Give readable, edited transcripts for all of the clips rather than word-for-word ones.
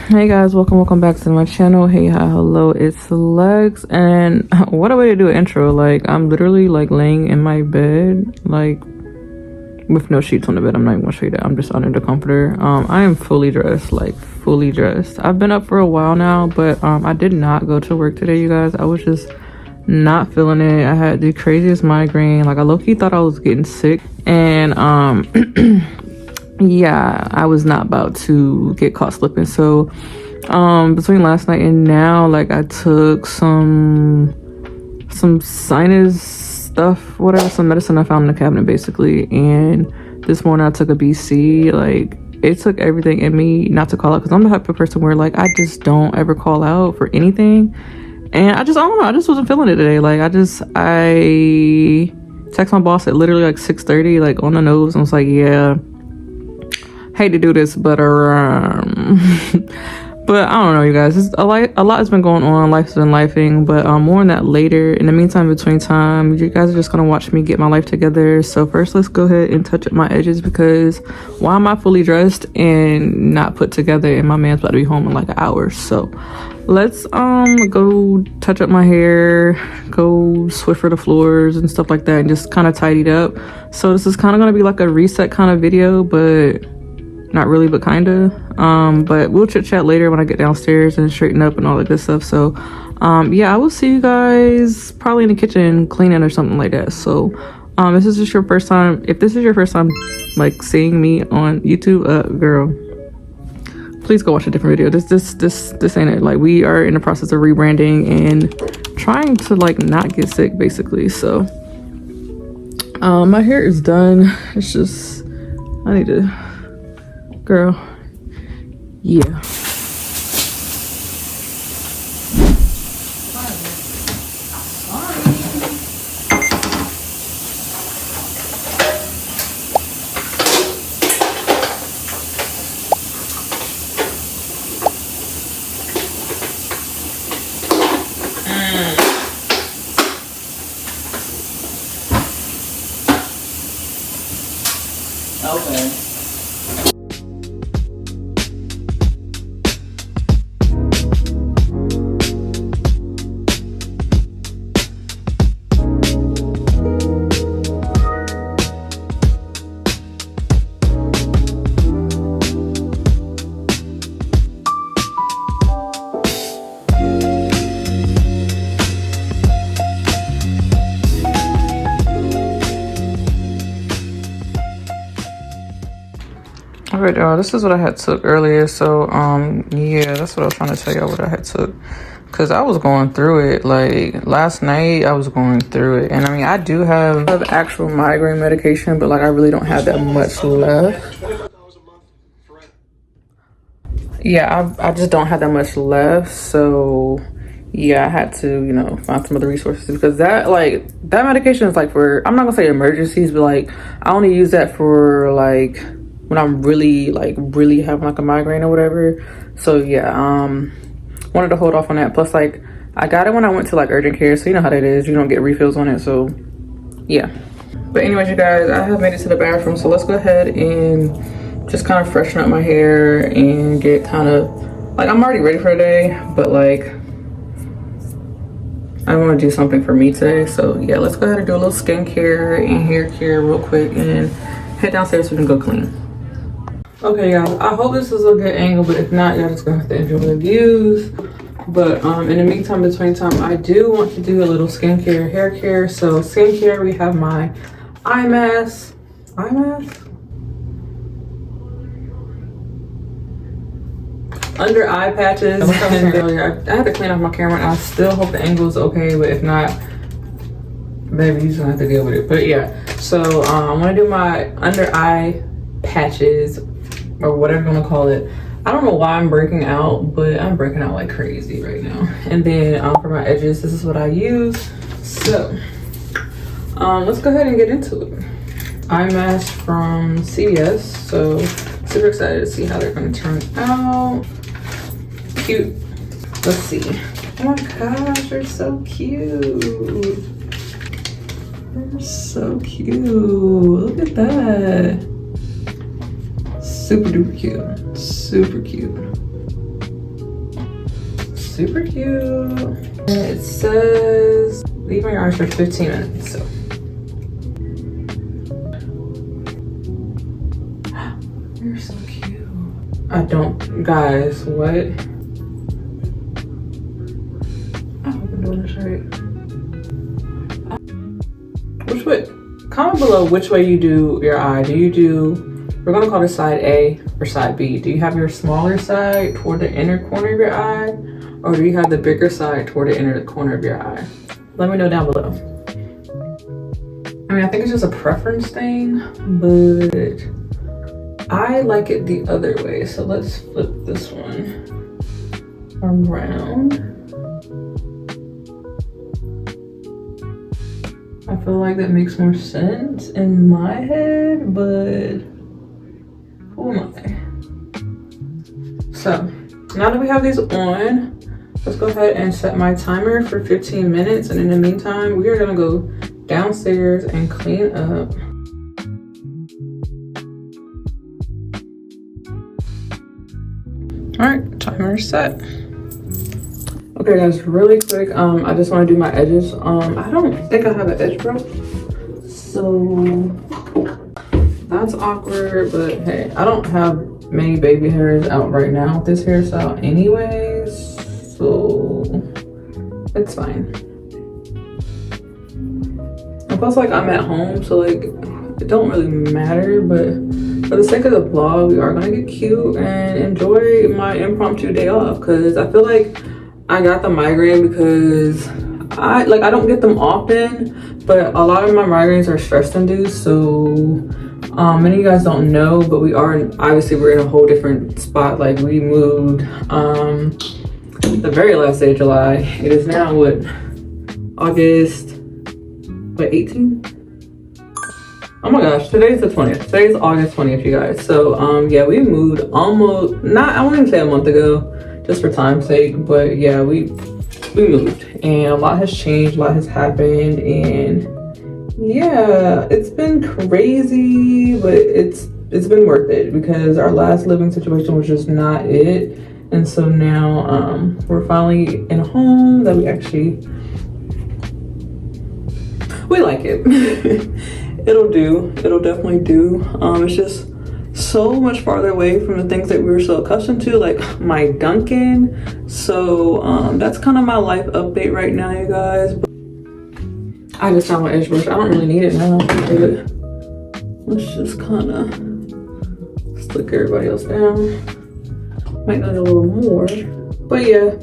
Hey guys, welcome back to my channel. Hey, hi, hello, it's Lex. And what a way to do an intro. Like, I'm literally like laying in my bed, like with no sheets on the bed. I'm not even gonna show you that. I'm just under the comforter. I am fully dressed, like fully dressed. I've been up for a while now, but I did not go to work today, you guys. I was just not feeling it. I had the craziest migraine. Like, I low-key thought I was getting sick, and yeah, I was not about to get caught slipping. So between last night and now, like, I took some sinus stuff, whatever, some medicine I found in the cabinet basically, and this morning I took a BC. Like, it took everything in me not to call out, because I'm the type of person where, like, I just don't ever call out for anything. And I don't know, I just wasn't feeling it today. Like, I text my boss at literally like 6:30, like on the nose, and was like, yeah, hate to do this, but but I don't know, you guys. It's a lot has been going on. Life's been lifing, but more on that later. In the meantime, between time, you guys are just gonna watch me get my life together. So first, let's go ahead and touch up my edges, because why am I fully dressed and not put together? And my man's about to be home in like an hour. So let's go touch up my hair, go Swiffer the floors and stuff like that, and just kind of tidied up. So this is kind of gonna be like a reset kind of video, but not really, but kind of. But we'll chit chat later when I get downstairs and straighten up and all that good stuff. So yeah, I will see you guys probably in the kitchen cleaning or something like that. So if this is your first time like seeing me on YouTube, girl, please go watch a different video. This ain't it. Like, we are in the process of rebranding and trying to like not get sick basically. So my hair is done. It's just, I need to, girl, yeah. Okay. Alright, y'all, this is what I had took earlier. So yeah, that's what I was trying to tell y'all, what I had took, because I was going through it. Like, last night I was going through it, and I mean, I do have actual migraine medication, but like, I really don't have that much left. Yeah, I just don't have that much left. So yeah, I had to, you know, find some other resources, because that medication is like for, I'm not gonna say emergencies, but like, I only use that for like when I'm really having like a migraine or whatever. So yeah, wanted to hold off on that. Plus, like, I got it when I went to like urgent care, so you know how that is, you don't get refills on it. So yeah, but anyways, you guys, I have made it to the bathroom, so let's go ahead and just kind of freshen up my hair and get kind of like, I'm already ready for the day, but like, I want to do something for me today. So yeah, let's go ahead and do a little skincare and hair care real quick and head downstairs so we can go clean. Okay, y'all, I hope this is a good angle, but if not, y'all just gonna have to enjoy the views. But in the meantime, between time, I do want to do a little skincare, hair care. So skincare, we have my eye mask, under eye patches. I had to clean off my camera, and I still hope the angle is okay, but if not, maybe you just gonna have to deal with it. But yeah, so I'm gonna do my under eye patches, or whatever you want to call it. I don't know why I'm breaking out, but I'm breaking out like crazy right now. And then for my edges, this is what I use. So let's go ahead and get into it. Eye mask from CVS. So super excited to see how they're going to turn out. Cute. Let's see. Oh my gosh, they're so cute. They're so cute. Look at that. Super duper cute. Super cute. Super cute. It says leave my yard for 15 minutes. So you're so cute. I don't, guys, what? I hope I'm doing this right. Which way? Comment below which way you do your eye. Do you do, we're gonna call this side A or side B. Do you have your smaller side toward the inner corner of your eye? Or do you have the bigger side toward the inner corner of your eye? Let me know down below. I mean, I think it's just a preference thing, but I like it the other way. So let's flip this one around. I feel like that makes more sense in my head, but who am I? So now that we have these on, let's go ahead and set my timer for 15 minutes. And in the meantime, we are gonna go downstairs and clean up. All right, timer set. Okay guys, really quick, I just wanna do my edges. I don't think I have an edge brush, so that's awkward, but hey, I don't have many baby hairs out right now with this hairstyle anyways, so it's fine. And plus, like, I'm at home, so like it don't really matter, but for the sake of the vlog, we are gonna get cute and enjoy my impromptu day off, because I feel like I got the migraine because I don't get them often, but a lot of my migraines are stress induced. So many of you guys don't know, but obviously we're in a whole different spot. Like, we moved the very last day of July. It is now what, August 18? Oh my gosh, today's the 20th. Today's August 20th, you guys. So yeah, we moved almost, I won't even say a month ago, just for time's sake, but yeah, we moved and a lot has changed, a lot has happened, and yeah, it's been crazy, but it's been worth it, because our last living situation was just not it. And so now we're finally in a home that we like it. It'll definitely do. It's just so much farther away from the things that we were so accustomed to, like my Dunkin'. So that's kind of my life update right now, you guys. But I just found my edge brush. I don't really need it now, but let's just kind of slick everybody else down. Might need a little more, but yeah.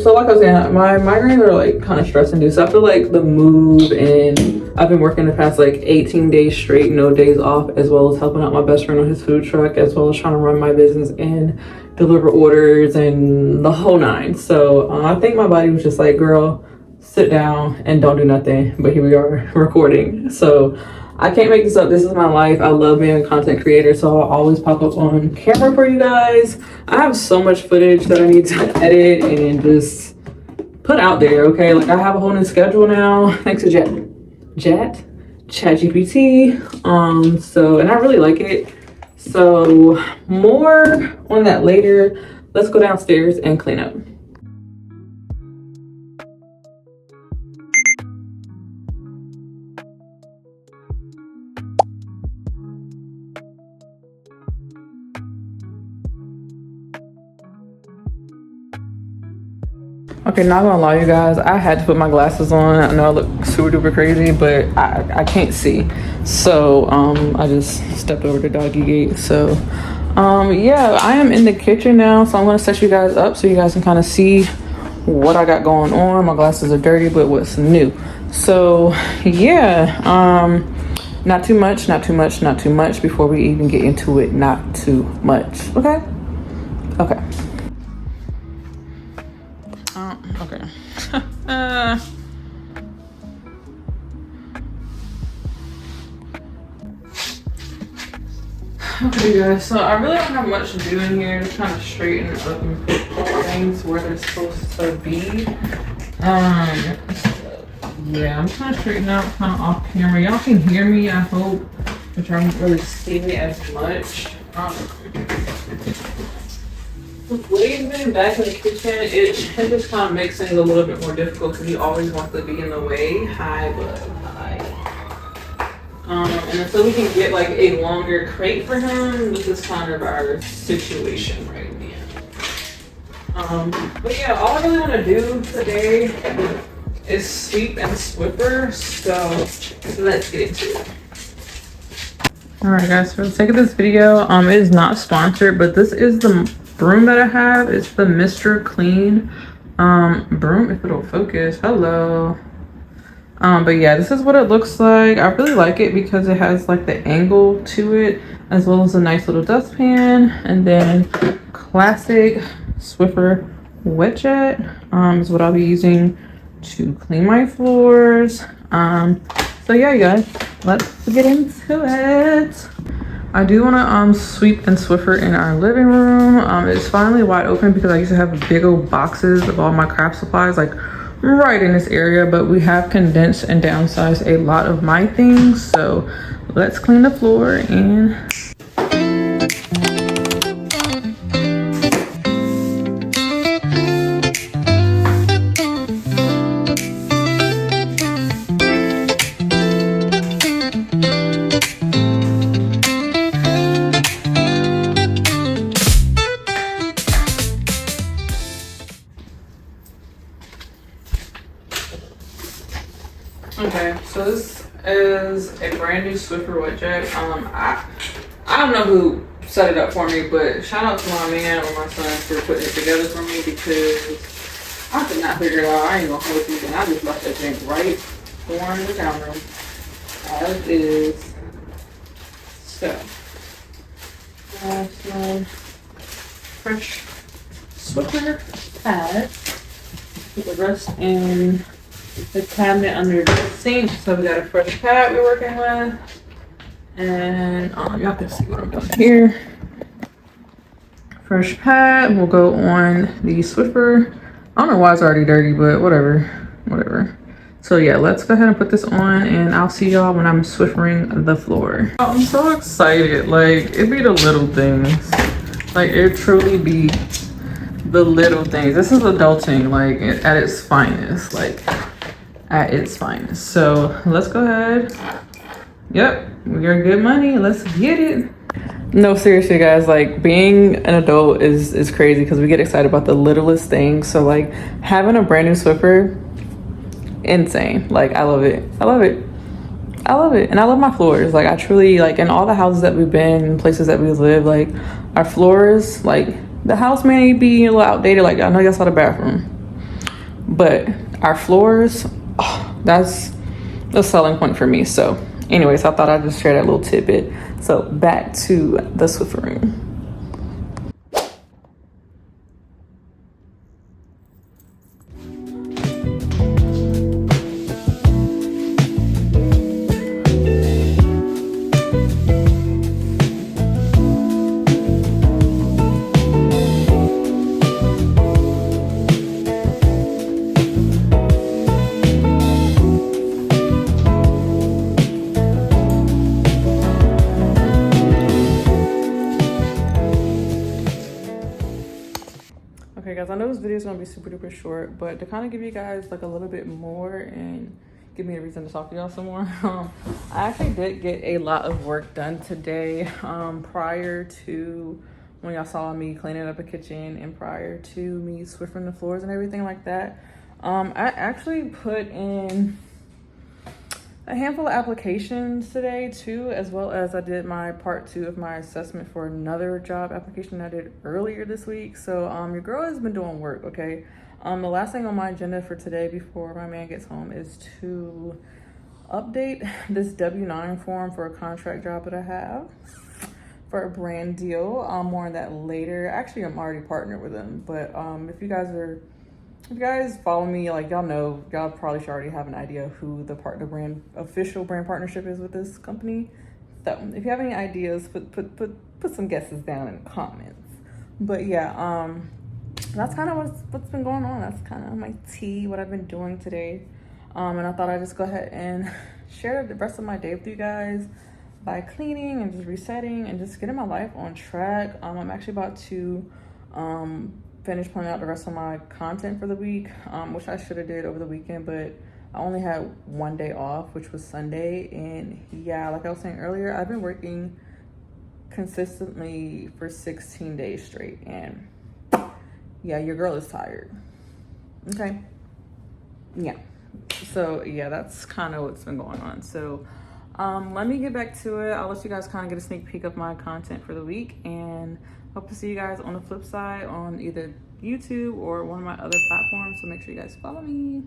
So like I was saying, my migraines are like kind of stress induced. So I feel like the move, and I've been working the past like 18 days straight, no days off, as well as helping out my best friend on his food truck, as well as trying to run my business and deliver orders and the whole nine. So I think my body was just like, girl, sit down and don't do nothing. But here we are recording. So I can't make this up. This is my life. I love being a content creator, so I'll always pop up on camera for you guys. I have so much footage that I need to edit and just put out there, okay? Like, I have a whole new schedule now, thanks to ChatGPT. So, and I really like it. So, more on that later. Let's go downstairs and clean up. Okay, not gonna lie, you guys, I had to put my glasses on. I know I look super duper crazy, but I can't see. So I just stepped over the doggy gate. So yeah, I am in the kitchen now, so I'm gonna set you guys up so you guys can kind of see what I got going on. My glasses are dirty, but what's new. So yeah, not too much before we even get into it. Not too much. Okay. Okay. Okay guys, so I really don't have much to do in here. Just trying to straighten up and put things where they're supposed to be. Yeah, I'm trying to straighten out kind of off camera. Y'all can hear me, I hope, but y'all don't really see me as much. Wade being back in the kitchen, it just kind of makes things a little bit more difficult because he always wants to be in the way. Hi, bud. Hi. And until we can get like a longer crate for him, this is kind of our situation right now. But yeah, all I really want to do today is sweep and swiffer, so let's get into it. Alright guys, for the sake of this video, it is not sponsored, but this is the broom that I have. It's the Mr. Clean broom, if it'll focus. Hello. But yeah, this is what it looks like. I really like it because it has like the angle to it, as well as a nice little dustpan, and then classic Swiffer wet jet is what I'll be using to clean my floors. So yeah, you guys, let's get into it. I do want to sweep and swiffer in our living room. It's finally wide open because I used to have big old boxes of all my craft supplies like right in this area, but we have condensed and downsized a lot of my things. So let's clean the floor and okay, so this is a brand new Swiffer wet jet. I don't know who set it up for me, but shout out to my man or my son for putting it together for me because I could not figure it out. I ain't gonna hold you, and I just left that thing right on the counter as is. So, some fresh Swiffer pad. Put the rest in the cabinet under the sink. So we got a fresh pad we're working with, and y'all can see what I'm doing here. Fresh pad will go on the Swiffer. I don't know why it's already dirty, but whatever. So yeah, let's go ahead and put this on, and I'll see y'all when I'm swiffering the floor. I'm so excited. Like, it be the little things. Like, it truly be the little things. This is adulting, like at its finest. Like, at its finest. So let's go ahead. Yep, we got good money. Let's get it. No, seriously guys, like being an adult is crazy because we get excited about the littlest things. So like having a brand new Swiffer, insane. Like I love it. And I love my floors. Like I truly, like in all the houses that we've been, places that we live, like our floors, like the house may be a little outdated. Like I know y'all saw the bathroom, but our floors, oh, that's a selling point for me. So anyways, I thought I'd just share that little tidbit. So back to the Swiffering. Okay guys, I know this video is gonna be super duper short, but to kind of give you guys like a little bit more and give me a reason to talk to y'all some more, I actually did get a lot of work done today, prior to when y'all saw me cleaning up the kitchen and prior to me swiffing the floors and everything like that. I actually put in a handful of applications today too, as well as I did my part 2 of my assessment for another job application I did earlier this week. So your girl has been doing work, okay? The last thing on my agenda for today before my man gets home is to update this W-9 form for a contract job that I have for a brand deal. More on that later. Actually, I'm already partnered with them, but if you guys follow me, like y'all know, y'all probably should already have an idea who the official brand partnership is with this company. So if you have any ideas, put some guesses down in the comments. But yeah, that's kind of what's been going on. That's kind of my tea, what I've been doing today. And I thought I'd just go ahead and share the rest of my day with you guys. by cleaning and just resetting and just getting my life on track. I'm actually about to finish planning out the rest of my content for the week, which I should have did over the weekend, but I only had one day off, which was Sunday. And yeah, like I was saying earlier, I've been working consistently for 16 days straight, and yeah, your girl is tired. Okay. Yeah. So yeah, that's kind of what's been going on. So let me get back to it. I'll let you guys kind of get a sneak peek of my content for the week, and hope to see you guys on the flip side on either YouTube or one of my other platforms. So make sure you guys follow me.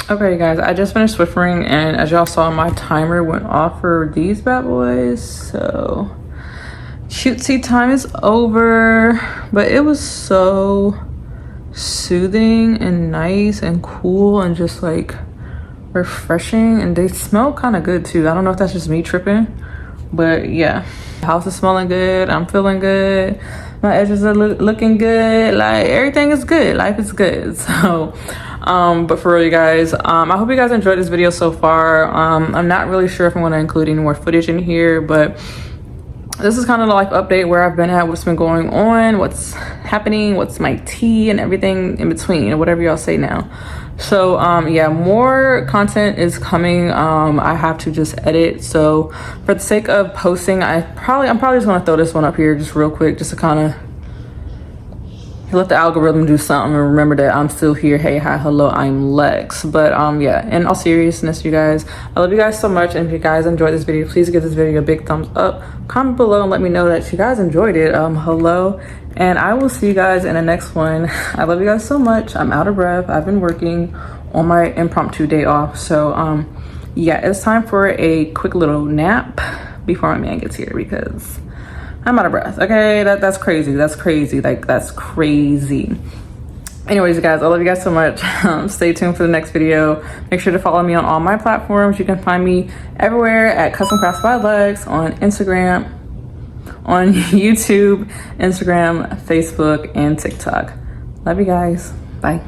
Okay guys, I just finished Swiffering, and as y'all saw, my timer went off for these bad boys. So cutesy time is over, but it was so soothing and nice and cool and just like refreshing, and they smell kind of good too. I don't know if that's just me tripping, but yeah, the house is smelling good. I'm feeling good. My edges are looking good. Like, everything is good. Life is good. So but for real, you guys, I hope you guys enjoyed this video so far. I'm not really sure if I'm going to include any more footage in here, but this is kind of the life update, where I've been at, what's been going on, what's happening, what's my tea, and everything in between, whatever y'all say now. So yeah, more content is coming. I have to just edit, so for the sake of posting, I'm probably just gonna throw this one up here just real quick, just to kind of let the algorithm do something and remember that I'm still here. Hey, hi, hello, I'm Lex. But yeah, in all seriousness, you guys, I love you guys so much, and if you guys enjoyed this video, please give this video a big thumbs up, comment below and let me know that you guys enjoyed it. Hello, and I will see you guys in the next one. I love you guys so much. I'm out of breath. I've been working on my impromptu day off, so yeah, it's time for a quick little nap before my man gets here, because I'm out of breath. Okay, that's crazy. That's crazy. Like, that's crazy. Anyways, guys, I love you guys so much. Stay tuned for the next video. Make sure to follow me on all my platforms. You can find me everywhere at Custom Crafts by Lex, on Instagram, on YouTube, Instagram, Facebook, and TikTok. Love you guys. Bye.